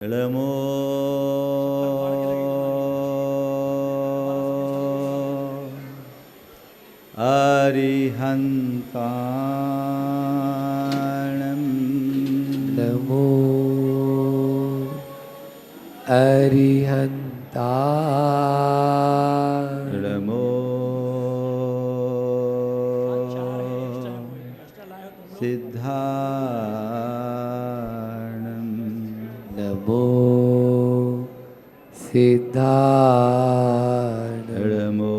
नमो अरिहन्ताणं नमो अरिहन्ताय नमो सिद्धाणं नमो सिद्धाय नमो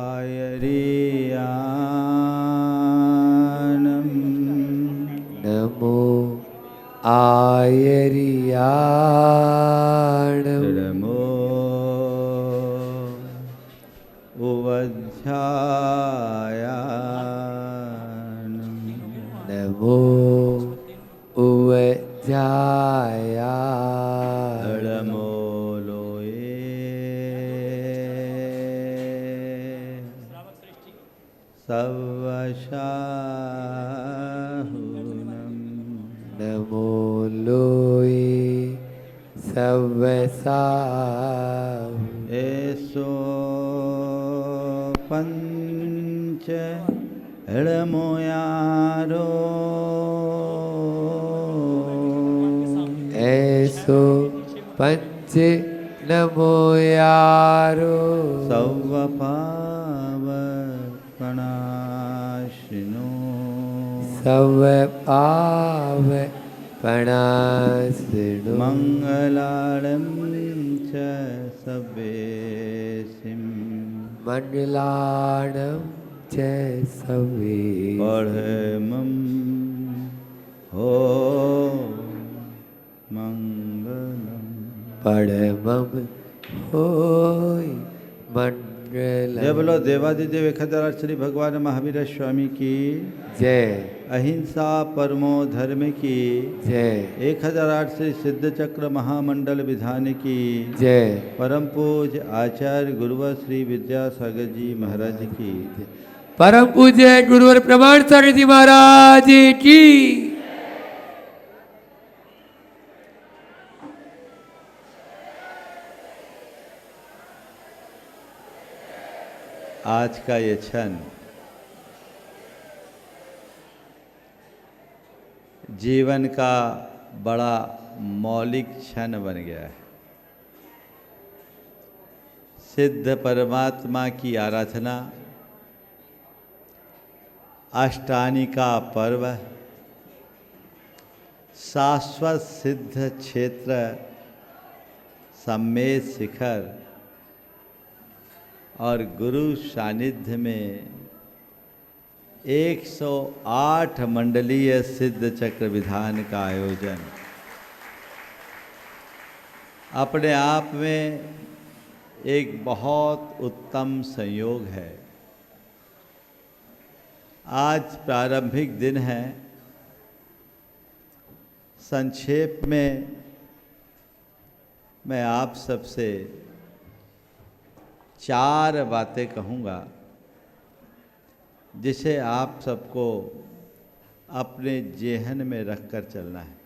आयर्याणं नमो आयर्याणं नमो उवध्यायाणं नमो उवध्यायाय नमो लोये सवशाहुनं नमो लोये सवसाहु एसो पंच हड़मोयारो ऐसो पंच नमो यारो सव पावपणाशिनो सव पाव पणासिनो मंगलालं च सवेसिं मंगलाणं च सवे पढ़मं हो मंगलम परमं होय मंगलम। जय बोलो देवादिदेव एकहजार श्री भगवान महावीर स्वामी की जय। अहिंसा परमो धर्म की जय। 1008 श्री सिद्ध चक्र महामंडल विधान की जय। परम पूज्य आचार्य गुरुवर श्री विद्यासागर जी महाराज की परम पूज्य गुरुवर प्रमाण सागर जी महाराज की। आज का ये क्षण जीवन का बड़ा मौलिक क्षण बन गया है। सिद्ध परमात्मा की आराधना, अष्टानी का पर्व, शाश्वत सिद्ध क्षेत्र सम्मेद शिखर और गुरु सानिध्य में 108 मंडलीय सिद्ध चक्र विधान का आयोजन अपने आप में एक बहुत उत्तम संयोग है। आज प्रारंभिक दिन है। संक्षेप में मैं आप सबसे 4 बातें कहूँगा जिसे आप सबको अपने जेहन में रखकर चलना है।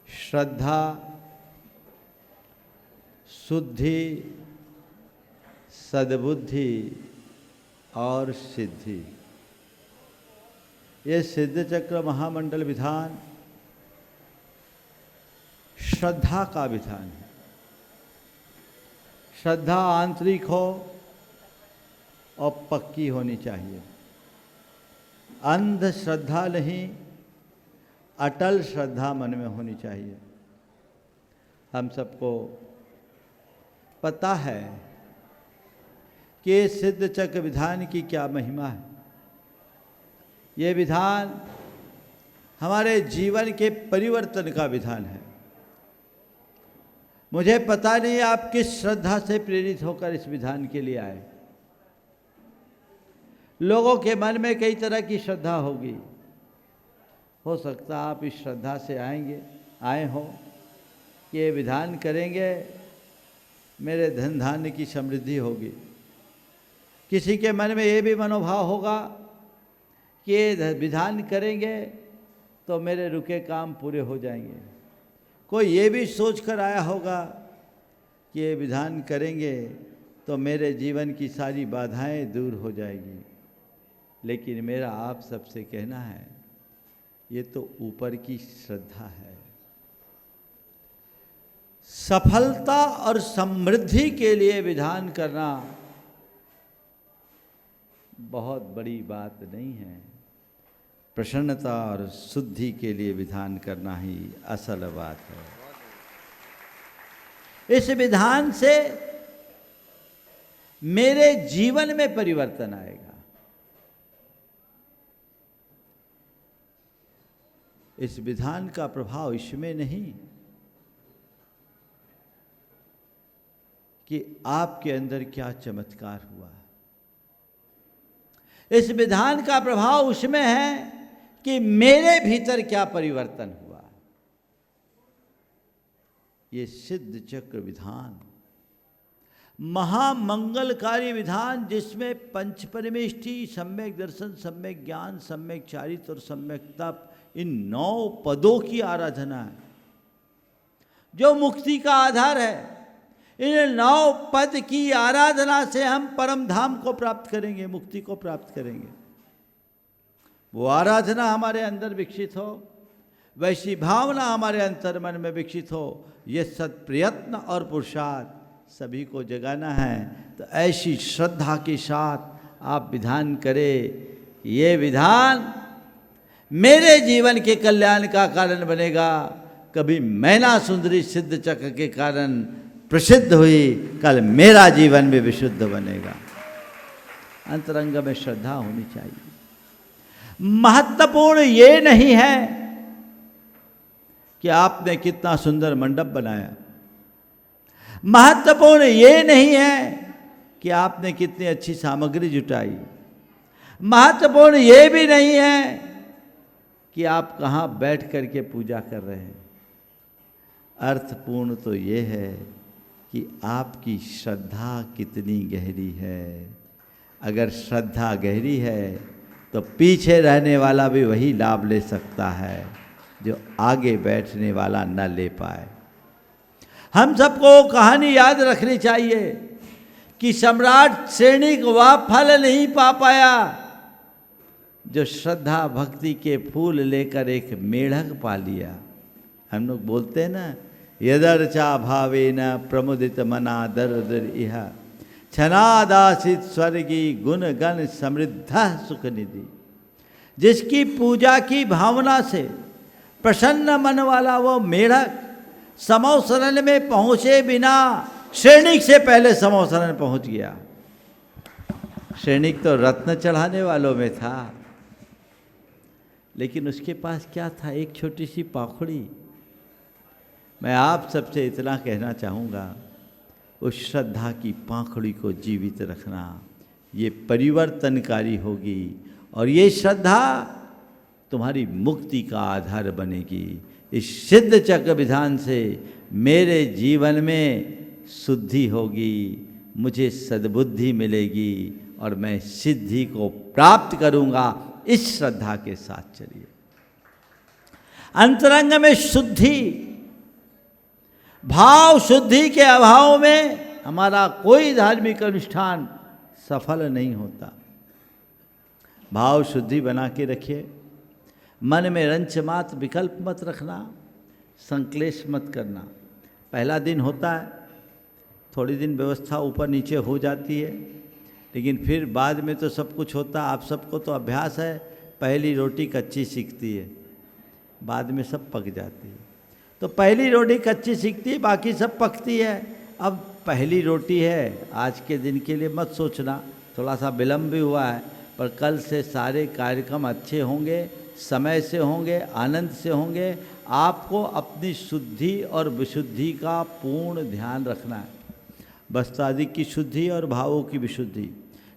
श्रद्धा, शुद्धि, सद्बुद्धि और सिद्धि। ये सिद्ध चक्र महामंडल विधान श्रद्धा का विधान है। श्रद्धा आंतरिक हो और पक्की होनी चाहिए। अंधश्रद्धा नहीं, अटल श्रद्धा मन में होनी चाहिए। हम सबको पता है कि सिद्ध चक्र विधान की क्या महिमा है। ये विधान हमारे जीवन के परिवर्तन का विधान है। मुझे पता नहीं आप किस श्रद्धा से प्रेरित होकर इस विधान के लिए आए। लोगों के मन में कई तरह की श्रद्धा होगी। हो सकता है आप इस श्रद्धा से आए हो कि ये विधान करेंगे मेरे धन धान्य की समृद्धि होगी। किसी के मन में ये भी मनोभाव होगा कि ये विधान करेंगे तो मेरे रुके काम पूरे हो जाएंगे। कोई ये भी सोच कर आया होगा कि ये विधान करेंगे तो मेरे जीवन की सारी बाधाएं दूर हो जाएगी। लेकिन मेरा आप सबसे कहना है, ये तो ऊपर की श्रद्धा है। सफलता और समृद्धि के लिए विधान करना बहुत बड़ी बात नहीं है। प्रसन्नता और शुद्धि के लिए विधान करना ही असल बात है। इस विधान से मेरे जीवन में परिवर्तन आएगा। इस विधान का प्रभाव इसमें नहीं कि आपके अंदर क्या चमत्कार हुआ। इस विधान का प्रभाव उसमें है कि मेरे भीतर क्या परिवर्तन हुआ। ये सिद्ध चक्र विधान महामंगलकारी विधान, जिसमें पंच परमेष्टि, सम्यक दर्शन, सम्यक ज्ञान, सम्यक चारित्र और सम्यक तप, इन 9 पदों की आराधना है जो मुक्ति का आधार है। इन 9 पद की आराधना से हम परम धाम को प्राप्त करेंगे, मुक्ति को प्राप्त करेंगे। वो आराधना हमारे अंदर विकसित हो, वैसी भावना हमारे अंतर मन में विकसित हो। ये सत्प्रयत्न और पुरुषार्थ सभी को जगाना है। तो ऐसी श्रद्धा के साथ आप विधान करें। ये विधान मेरे जीवन के कल्याण का कारण बनेगा। कभी मैना सुंदरी सिद्ध चक्र के कारण प्रसिद्ध हुई, कल मेरा जीवन भी विशुद्ध बनेगा। अंतरंग में श्रद्धा होनी चाहिए। महत्वपूर्ण ये नहीं है कि आपने कितना सुंदर मंडप बनाया। महत्वपूर्ण ये नहीं है कि आपने कितनी अच्छी सामग्री जुटाई। महत्वपूर्ण ये भी नहीं है कि आप कहाँ बैठ करके पूजा कर रहे हैं। अर्थपूर्ण तो ये है कि आपकी श्रद्धा कितनी गहरी है। अगर श्रद्धा गहरी है तो पीछे रहने वाला भी वही लाभ ले सकता है जो आगे बैठने वाला न ले पाए। हम सबको कहानी याद रखनी चाहिए कि सम्राट सैनिक वह फल नहीं पा पाया जो श्रद्धा भक्ति के फूल लेकर एक मेढक पा लिया। हम लोग बोलते हैं ना, यदर्चा भावेन प्रमुदित मना दर दर इह छनादासित स्वर्गी गुण गण समृद्ध सुख निधि। जिसकी पूजा की भावना से प्रसन्न मन वाला वो मेढक समौसरण में पहुँचे बिना सैनिक से पहले समौसरण पहुँच गया। सैनिक तो रत्न चढ़ाने वालों में था, लेकिन उसके पास क्या था? एक छोटी सी पाखुड़ी। मैं आप सबसे इतना कहना चाहूँगा, उस श्रद्धा की पाखुड़ी को जीवित रखना, ये परिवर्तनकारी होगी और ये श्रद्धा तुम्हारी मुक्ति का आधार बनेगी। इस सिद्ध चक्र विधान से मेरे जीवन में शुद्धि होगी, मुझे सद्बुद्धि मिलेगी और मैं सिद्धि को प्राप्त करूँगा। इस श्रद्धा के साथ चलिए। अंतरंग में शुद्धि, भाव शुद्धि के अभाव में हमारा कोई धार्मिक अनुष्ठान सफल नहीं होता। भाव शुद्धि बना के रखिए। मन में रंच मात्र विकल्प मत रखना, संक्लेश मत करना। पहला दिन होता है, थोड़ी दिन व्यवस्था ऊपर नीचे हो जाती है, लेकिन फिर बाद में तो सब कुछ होता। आप सबको तो अभ्यास है, पहली रोटी कच्ची सीखती है, बाद में सब पक जाती है। तो पहली रोटी कच्ची सीखती है, बाकी सब पकती है। अब पहली रोटी है, आज के दिन के लिए मत सोचना, थोड़ा सा विलम्ब भी हुआ है, पर कल से सारे कार्यक्रम अच्छे होंगे, समय से होंगे, आनंद से होंगे। आपको अपनी शुद्धि और विशुद्धि का पूर्ण ध्यान रखना है। वस्त्रादि की शुद्धि और भावों की विशुद्धि।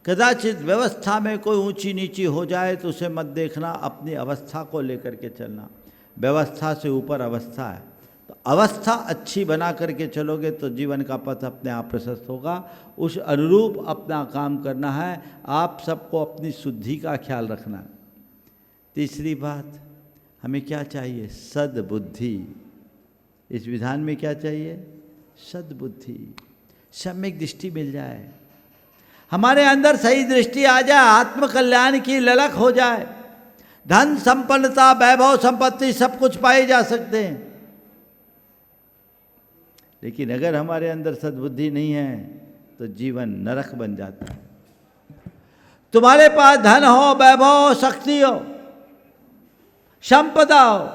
कदाचित व्यवस्था में कोई ऊंची नीची हो जाए तो उसे मत देखना, अपनी अवस्था को लेकर के चलना। व्यवस्था से ऊपर अवस्था है, तो अवस्था अच्छी बना करके चलोगे तो जीवन का पथ अपने आप प्रशस्त होगा। उस अनुरूप अपना काम करना है। आप सबको अपनी शुद्धि का ख्याल रखना है। तीसरी बात, हमें क्या चाहिए? सद्बुद्धि। इस विधान में क्या चाहिए? सद्बुद्धि, सम्यक दृष्टि मिल जाए, हमारे अंदर सही दृष्टि आ जाए, आत्म कल्याण की ललक हो जाए, धन संपन्नता वैभव संपत्ति सब कुछ पाए जा सकते हैं। लेकिन अगर हमारे अंदर सद्बुद्धि नहीं है तो जीवन नरक बन जाता है। तुम्हारे पास धन हो, वैभव हो, शक्ति हो, संपदा हो,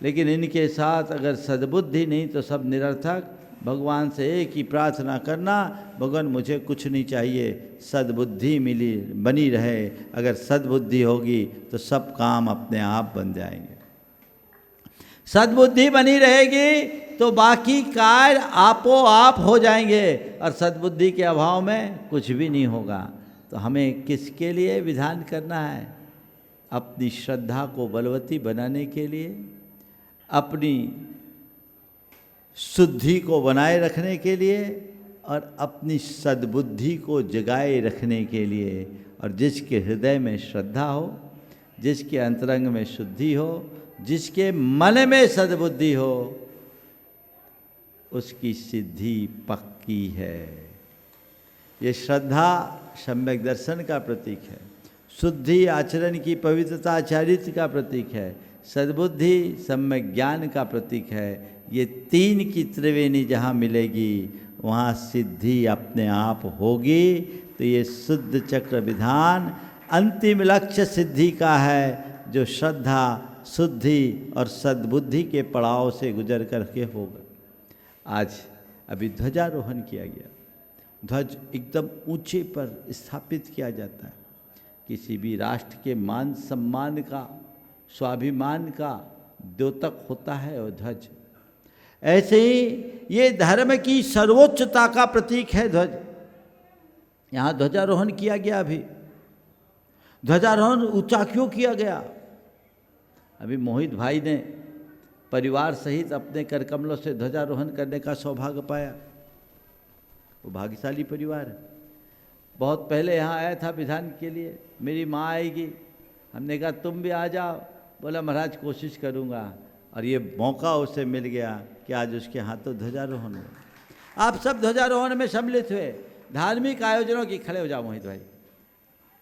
लेकिन इनके साथ अगर सद्बुद्धि नहीं तो सब निरर्थक। भगवान से एक ही प्रार्थना करना, भगवान मुझे कुछ नहीं चाहिए, सद्बुद्धि मिली बनी रहे। अगर सद्बुद्धि होगी तो सब काम अपने आप बन जाएंगे। सद्बुद्धि बनी रहेगी तो बाकी कार्य आपो आप हो जाएंगे, और सद्बुद्धि के अभाव में कुछ भी नहीं होगा। तो हमें किसके लिए विधान करना है? अपनी श्रद्धा को बलवती बनाने के लिए, अपनी शुद्धि को बनाए रखने के लिए, और अपनी सद्बुद्धि को जगाए रखने के लिए। और जिसके हृदय में श्रद्धा हो, जिसके अंतरंग में शुद्धि हो, जिसके मन में सद्बुद्धि हो, उसकी सिद्धि पक्की है। ये श्रद्धा सम्यक दर्शन का प्रतीक है, शुद्धि आचरण की पवित्रता चारित्र का प्रतीक है, सद्बुद्धि सम्यक ज्ञान का प्रतीक है। ये तीन की त्रिवेणी जहाँ मिलेगी वहाँ सिद्धि अपने आप होगी। तो ये शुद्ध चक्र विधान अंतिम लक्ष्य सिद्धि का है, जो श्रद्धा, शुद्धि और सद्बुद्धि के पड़ाव से गुजर करके होगा। आज अभी ध्वजारोहण किया गया। ध्वज एकदम ऊंचे पर स्थापित किया जाता है। किसी भी राष्ट्र के मान सम्मान का, स्वाभिमान का द्योतक होता है और ध्वज। ऐसे ही ये धर्म की सर्वोच्चता का प्रतीक है ध्वज। यहाँ ध्वजारोहण किया गया। अभी ध्वजारोहण ऊंचा क्यों किया गया? अभी मोहित भाई ने परिवार सहित अपने करकमलों से ध्वजारोहण करने का सौभाग्य पाया। वो भाग्यशाली परिवार है। बहुत पहले यहाँ आया था विधान के लिए, मेरी माँ आएगी, हमने कहा तुम भी आ जाओ, बोला महाराज कोशिश करूँगा। और ये मौका उसे मिल गया कि आज उसके हाथों ध्वजारोहण हुआ। आप सब ध्वजारोहण में सम्मिलित हुए। धार्मिक आयोजनों की, खड़े हो जाओ मोहित भाई,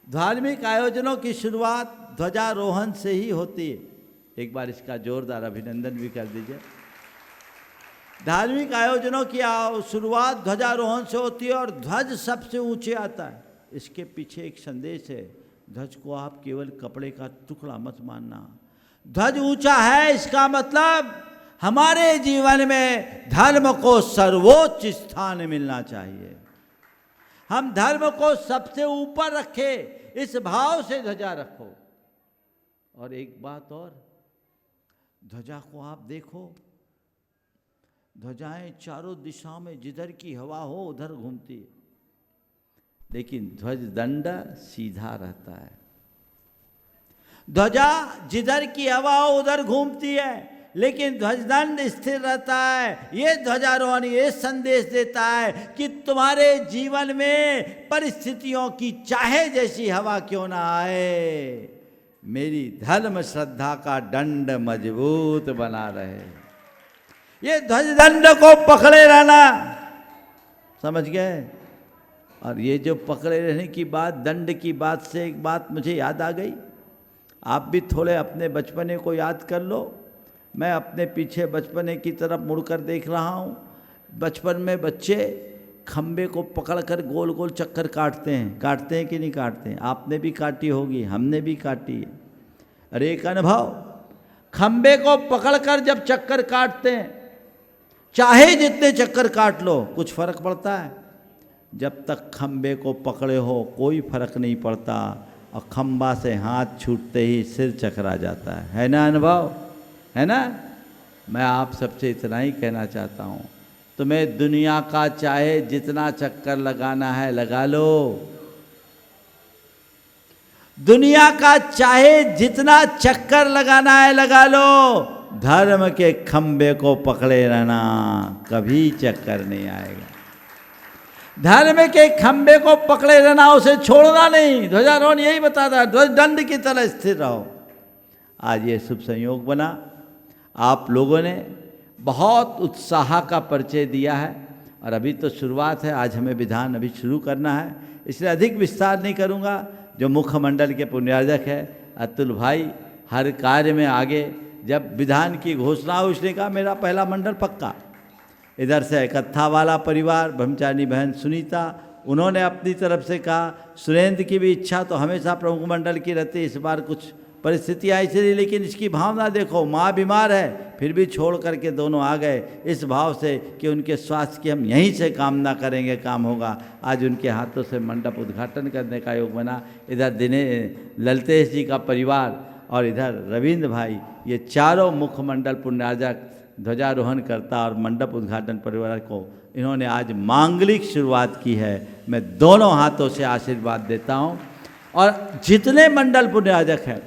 धार्मिक आयोजनों की शुरुआत ध्वजारोहण से ही होती है। एक बार इसका जोरदार अभिनंदन भी कर दीजिए। धार्मिक आयोजनों की शुरुआत ध्वजारोहण से होती है, और ध्वज सबसे ऊंचे आता है। इसके पीछे एक संदेश है, ध्वज को आप केवल कपड़े का टुकड़ा मत मानना। ध्वज ऊंचा है, इसका मतलब हमारे जीवन में धर्म को सर्वोच्च स्थान मिलना चाहिए। हम धर्म को सबसे ऊपर रखे, इस भाव से ध्वजा रखो। और एक बात और, ध्वजा को आप देखो, ध्वजाएं चारों दिशाओं में जिधर की हवा हो उधर घूमती है, लेकिन ध्वज दंड सीधा रहता है। ध्वजा जिधर की हवा हो उधर घूमती है, लेकिन ध्वजदंड स्थिर रहता है। ये ध्वजारोहण ये संदेश देता है कि तुम्हारे जीवन में परिस्थितियों की चाहे जैसी हवा क्यों ना आए, मेरी धर्म श्रद्धा का दंड मजबूत बना रहे। ये ध्वजदंड को पकड़े रहना, समझ गए? और ये जो पकड़े रहने की बात, दंड की बात से एक बात मुझे याद आ गई। आप भी थोड़े अपने बचपने को याद कर लो। मैं अपने पीछे बचपने की तरफ मुड़कर देख रहा हूँ। बचपन में बच्चे खम्बे को पकड़कर गोल गोल चक्कर काटते हैं कि नहीं काटते हैं? आपने भी काटी होगी, हमने भी काटी है। अरे एक अनुभव, खम्बे को पकड़कर जब चक्कर काटते हैं, चाहे जितने चक्कर काट लो कुछ फर्क पड़ता है? जब तक खम्बे को पकड़े हो कोई फर्क नहीं पड़ता, और खम्बा से हाथ छूटते ही सिर चकरा जाता है ना? अनुभव है ना? मैं आप सबसे इतना ही कहना चाहता हूँ, तुम्हें दुनिया का चाहे जितना चक्कर लगाना है लगा लो, दुनिया का चाहे जितना चक्कर लगाना है लगा लो, धर्म के खम्बे को पकड़े रहना, कभी चक्कर नहीं आएगा। धर्म के खम्बे को पकड़े रहना, उसे छोड़ना नहीं। ध्वजारोहण यही बताता है, ध्वज दंड की तरह स्थिर रहो। आज ये शुभ संयोग बना। आप लोगों ने बहुत उत्साह का परिचय दिया है और अभी तो शुरुआत है, आज हमें विधान अभी शुरू करना है, इसलिए अधिक विस्तार नहीं करूँगा। जो मुखमंडल के पुण्यार्जक है अतुल भाई, हर कार्य में आगे, जब विधान की घोषणा हुई उसने कहा मेरा पहला मंडल पक्का। इधर से कत्था वाला परिवार, ब्रह्मचारी बहन सुनीता, उन्होंने अपनी तरफ से कहा। सुरेंद्र की भी इच्छा तो हमेशा प्रमुख मंडल की रहती, इस बार कुछ परिस्थितियाँ ऐसी रही, लेकिन इसकी भावना देखो, माँ बीमार है फिर भी छोड़ करके दोनों आ गए इस भाव से कि उनके स्वास्थ्य की हम यहीं से कामना करेंगे, काम होगा। आज उनके हाथों से मंडप उद्घाटन करने का योग बना। इधर ललतेश जी का परिवार और इधर रविंद्र भाई, ये चारों मुखमंडल पुण्यार्जक, ध्वजारोहण करता और मंडप उद्घाटन परिवार को इन्होंने आज मांगलिक शुरुआत की है। मैं दोनों हाथों से आशीर्वाद देता हूँ। और जितने मंडल पुण्यार्जक हैं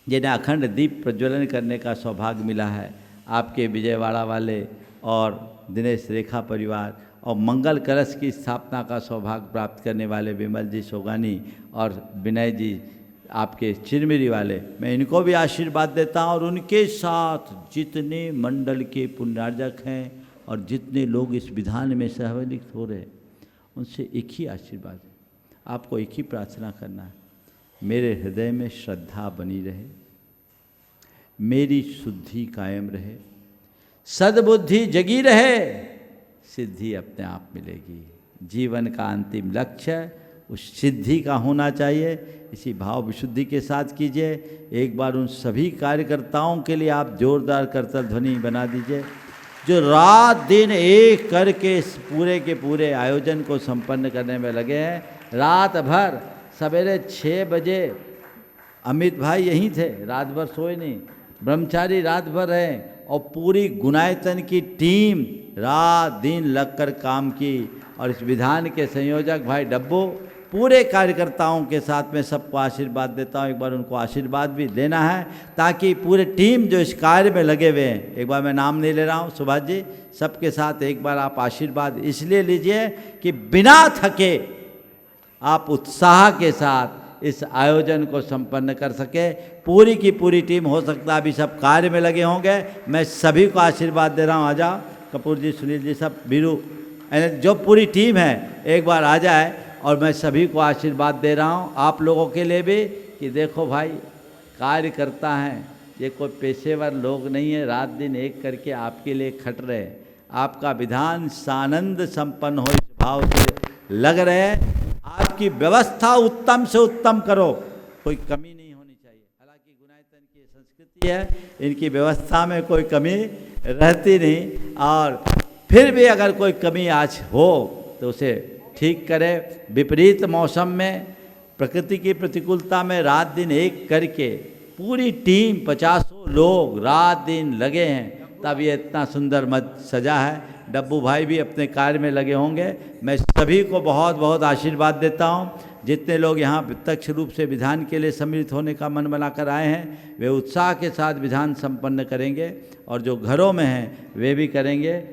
जिन्हें अखंड दीप प्रज्वलन करने का सौभाग्य मिला है, आपके विजयवाड़ा वाले और दिनेश रेखा परिवार, और मंगल कलश की स्थापना का सौभाग्य प्राप्त करने वाले विमल जी सोगानी और विनय जी आपके चिरमिरी वाले, मैं इनको भी आशीर्वाद देता हूँ। और उनके साथ जितने मंडल के पुण्यार्जक हैं और जितने लोग इस विधान में सहभागित हो रहे हैं, उनसे एक ही आशीर्वाद है, आपको एक ही प्रार्थना करना है, मेरे हृदय में श्रद्धा बनी रहे, मेरी शुद्धि कायम रहे, सद्बुद्धि जगी रहे, सिद्धि अपने आप मिलेगी। जीवन का अंतिम लक्ष्य उस सिद्धि का होना चाहिए। इसी भाव विशुद्धि के साथ कीजिए। एक बार उन सभी कार्यकर्ताओं के लिए आप जोरदार करतल ध्वनि बना दीजिए जो रात दिन एक करके इस पूरे के पूरे आयोजन को संपन्न करने में लगे हैं। रात भर सवेरे 6 बजे अमित भाई यहीं थे, रात भर सोए नहीं, ब्रह्मचारी रात भर रहे और पूरी गुनायतन की टीम रात दिन लगकर काम की। और इस विधान के संयोजक भाई डब्बू, पूरे कार्यकर्ताओं के साथ में सबको आशीर्वाद देता हूँ। एक बार उनको आशीर्वाद भी देना है ताकि पूरे टीम जो इस कार्य में लगे हुए हैं, एक बार मैं नाम नहीं ले रहा हूँ, सुभाष जी सबके साथ एक बार आप आशीर्वाद इसलिए लीजिए कि बिना थके आप उत्साह के साथ इस आयोजन को संपन्न कर सके। पूरी की पूरी टीम, हो सकता है अभी सब कार्य में लगे होंगे, मैं सभी को आशीर्वाद दे रहा हूँ। आ जाओ कपूर जी, सुनील जी, सब बीरू, जो पूरी टीम है एक बार आ जाए। और मैं सभी को आशीर्वाद दे रहा हूँ, आप लोगों के लिए भी, कि देखो भाई कार्य करता है, ये कोई पेशेवर लोग नहीं है, रात दिन एक करके आपके लिए खट रहे। आपका विधान सानंद संपन्न हो इस भाव से लग रहे हैं। आपकी व्यवस्था उत्तम से उत्तम करो, कोई कमी नहीं होनी चाहिए। हालांकि गुनायतन की संस्कृति है, इनकी व्यवस्था में कोई कमी रहती नहीं, और फिर भी अगर कोई कमी आज हो तो उसे ठीक करे। विपरीत मौसम में, प्रकृति की प्रतिकूलता में रात दिन एक करके पूरी टीम 50 लोग रात दिन लगे हैं, तब ये इतना सुंदर मत सजा है। डब्बू भाई भी अपने कार्य में लगे होंगे। मैं सभी को बहुत बहुत आशीर्वाद देता हूँ। जितने लोग यहाँ प्रत्यक्ष रूप से विधान के लिए सम्मिलित होने का मन बनाकर आए हैं, वे उत्साह के साथ विधान संपन्न करेंगे, और जो घरों में हैं वे भी करेंगे।